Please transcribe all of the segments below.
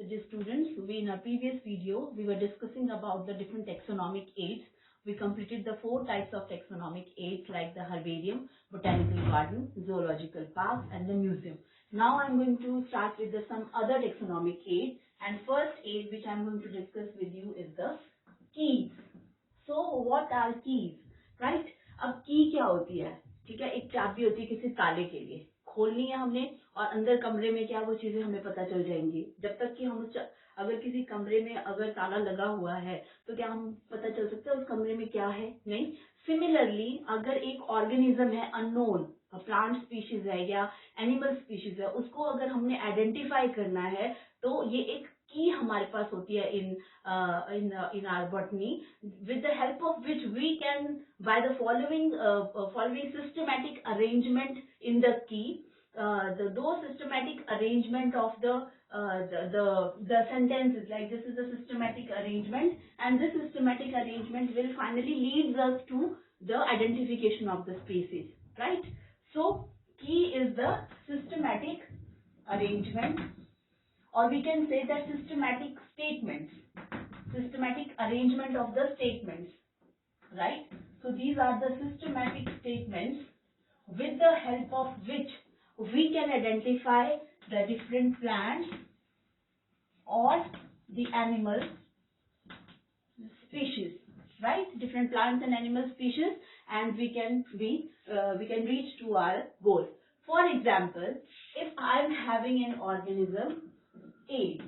So dear students, in our previous video, we were discussing about the different taxonomic aids. We completed the 4 types of taxonomic aids like the herbarium, botanical garden, zoological park and the museum. Now I am going to start with some other taxonomic aid, and first aid which I am going to discuss with you is the keys. So what are keys, right? अब की क्या होती है? ठीक है, एक चाबी होती है किसी ताले के लिए, खोलनी है हमने और अंदर कमरे में क्या वो चीजें हमें पता चल जाएंगी। जब तक कि हम अगर किसी कमरे में अगर ताला लगा हुआ है तो क्या हम पता चल सकते हैं उस कमरे में क्या है? नहीं। सिमिलरली अगर एक ऑर्गेनिज्म है अननोन, प्लांट स्पीशीज है या एनिमल स्पीशीज है, उसको अगर हमने आइडेंटिफाई करना है तो ये एक की हमारे पास होती है in our botany, with the help of which we can by the following systematic arrangement in the key, those systematic arrangement of the sentences, like this is the systematic arrangement, and this systematic arrangement will finally leads us to the identification of the species, right? So key is the systematic arrangement, or we can say that systematic statements, systematic arrangement of the statements, right? So these are the systematic statements with the help of which we can identify the different plants or the animal species, right? Different plants and animal species, and we can reach to our goal. For example, if I am having an organism A,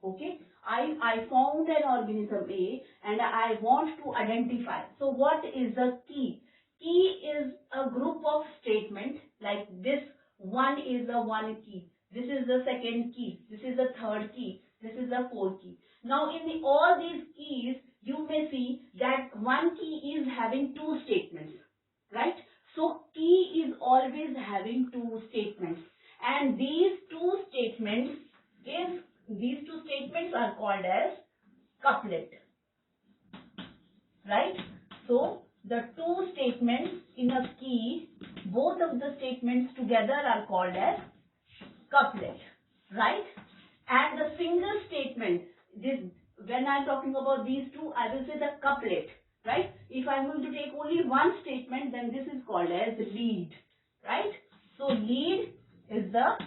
okay, I found an organism A and I want to identify. So what is the key? Key is a group of statements like this. One is the one key, this is the second key, this is the third key, this is the fourth key. Now in all these keys you may see that one key is having 2 statements, right? So key is always having 2 statements, and these two statements are called as couplet, right? So the 2 statements in a key, both of the statements together are called as couplet, right? And the single statement, this, when I am talking about these two, I will say the couplet, right? If I am going to take only one statement, then this is called as lead, right? So lead is the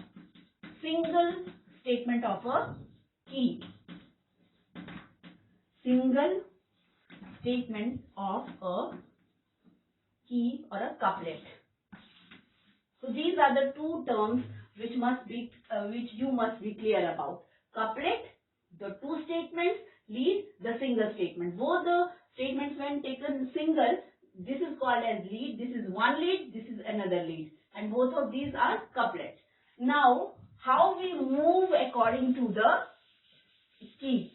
single statement of a key. Single statement of a key or a couplet. So these are the 2 terms which you must be clear about. Couplet, the 2 statements, lead, the single statement. Both the statements when taken single, this is called as lead, this is one lead, this is another lead, and both of these are couplets. Now how we move according to the key?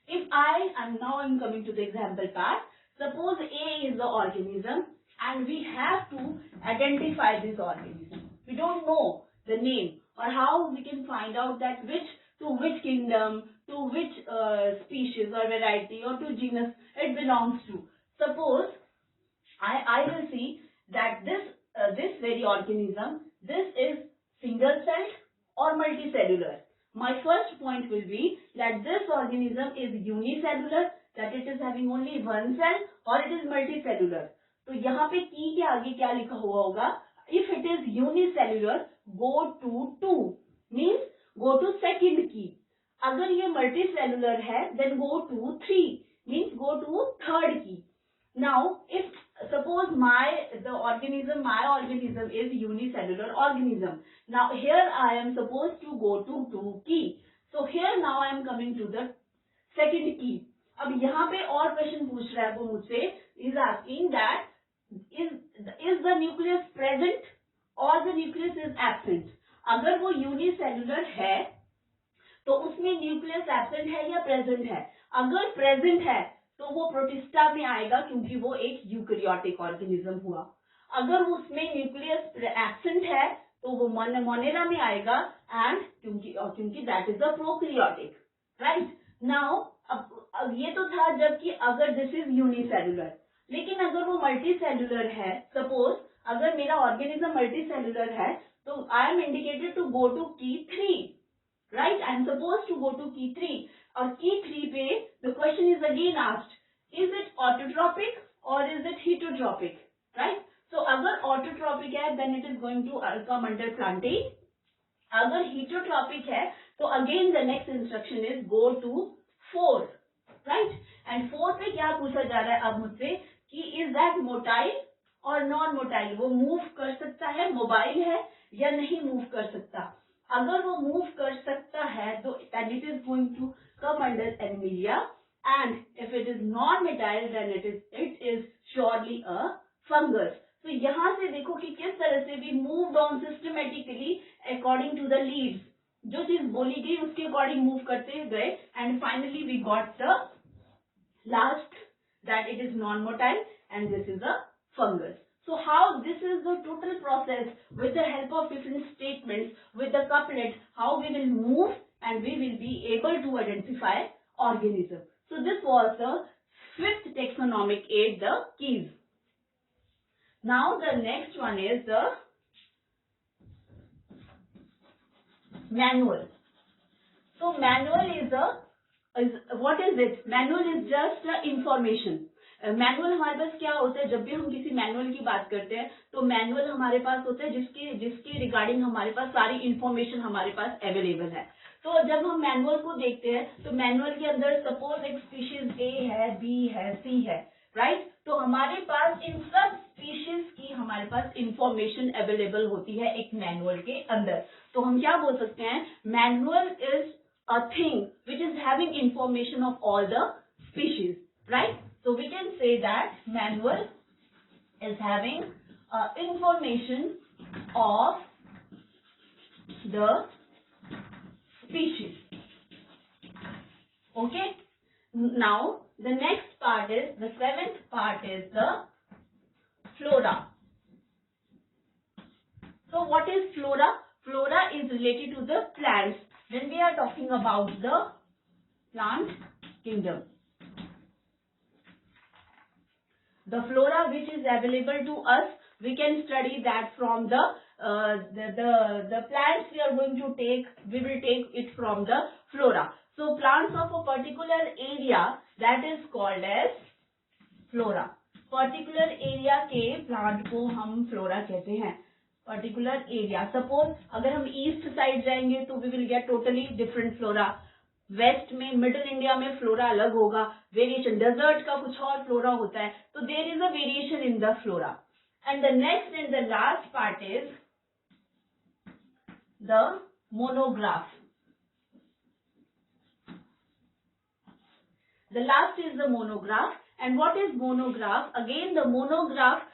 If I'm coming to the example part. Suppose A is the organism and we have to identify this organism. We don't know the name, or how we can find out that to which kingdom, to which species or variety or to genus it belongs to. Suppose I will see that this very organism, this is single celled or multicellular. My first point will be that this organism is unicellular, that it is having only one cell, or it is multicellular. तो यहाँ पे की के आगे क्या लिखा हुआ होगा? If it is unicellular, go to 2, means go to second key. अगर ये multicellular है, then go to 3, means go to third key. Now, if suppose my organism is unicellular organism. Now here I am supposed to go to 2 key. So here now I am coming to the second key. अब यहाँ पे और question पूछ रहा है वो मुझसे, is asking that is the nucleus present or the nucleus is absent. अगर वो unicellular है तो उसमें न्यूक्लियस एब्सेंट है या प्रेजेंट है? अगर प्रेजेंट है तो वो प्रोटिस्टा में आएगा क्योंकि वो एक यूकैरियोटिक ऑर्गेनिज्म हुआ। अगर उसमें न्यूक्लियस एब्सेंट है तो वो मोनेरा में आएगा, एंड क्योंकि that is a prokaryotic, right? Now अब ये तो था जबकि अगर दिस इज यूनिसेलुलर, लेकिन अगर वो मल्टीसेलुलर है, सपोज अगर मेरा ऑर्गेनिज्म मल्टीसेलुलर है तो I am indicated to go to key 3, right? I am supposed to go to key 3, और key 3 पे the question is again asked, is it autotropic or is it heterotropic, right? So अगर autotropic है then it is going to come under plantain. अगर heterotropic है तो again the next instruction is go to 4, right? And 4 पे क्या पूछा जा रहा है अब मुझसे कि is that motile और नॉन मोटाइल, वो मूव कर सकता है, मोबाइल है या नहीं मूव कर सकता. अगर वो मूव कर सकता है तो then it is going to come under animalia, and if it is non motile then it is surely a fungus. तो यहाँ से देखो कि किस तरह से we moved on systematically according to the leads. जो चीज बोली गई उसके अकॉर्डिंग मूव करते गए and finally we got the last that it is non motile and this is a fungus. So how this is the total process with the help of different statements with the couplet, how we will move and we will be able to identify organism. So this was the 5th taxonomic aid, the keys. Now the next one is the manual. So manual what is it? Manual is just information. Manual हमारे पास क्या होता है, जब भी हम किसी manual की बात करते हैं तो मैनुअल हमारे पास होता है जिसके रिगार्डिंग हमारे पास सारी इंफॉर्मेशन हमारे पास अवेलेबल है. तो जब हम मैनुअल को देखते हैं तो मैनुअल के अंदर सपोज एक स्पीशीज ए है, बी है, सी है, राइट? तो हमारे पास इन सब स्पीशीज की हमारे पास इंफॉर्मेशन अवेलेबल होती है एक मैनुअल के अंदर. तो हम क्या बोल सकते हैं, manual is a thing which is having information of all the species, right? So we can say that manual is having information of the species. Okay. Now the next part is, the 7th part is the flora. So what is flora? Flora is related to the plants. When we are talking about the plant kingdom, the flora which is available to us, we can study that from the plants we are going to take, we will take it from the flora. So plants of a particular area, that is called as flora. Particular area के plant को हम flora कहते हैं. Particular area, suppose अगर हम east side जाएंगे तो we will get totally different flora. West में, मिडिल इंडिया में फ्लोरा अलग होगा, वेरिएशन, डेजर्ट का कुछ और फ्लोरा होता है, तो there is a variation in the flora. And the next and the last part is the monograph. The last is the monograph. And what is monograph? Again the monograph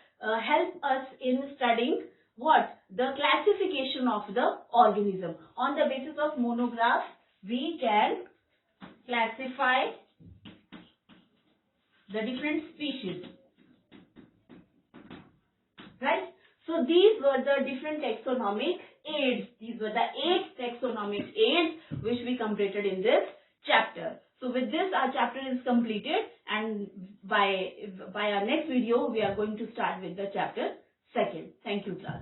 help us in studying what? The classification of the organism. On the basis of monograph we can classify the different species, right? So these were the different taxonomic aids. These were the 8 taxonomic aids which we completed in this chapter. So with this our chapter is completed, and by our next video we are going to start with the chapter 2nd. Thank you, class.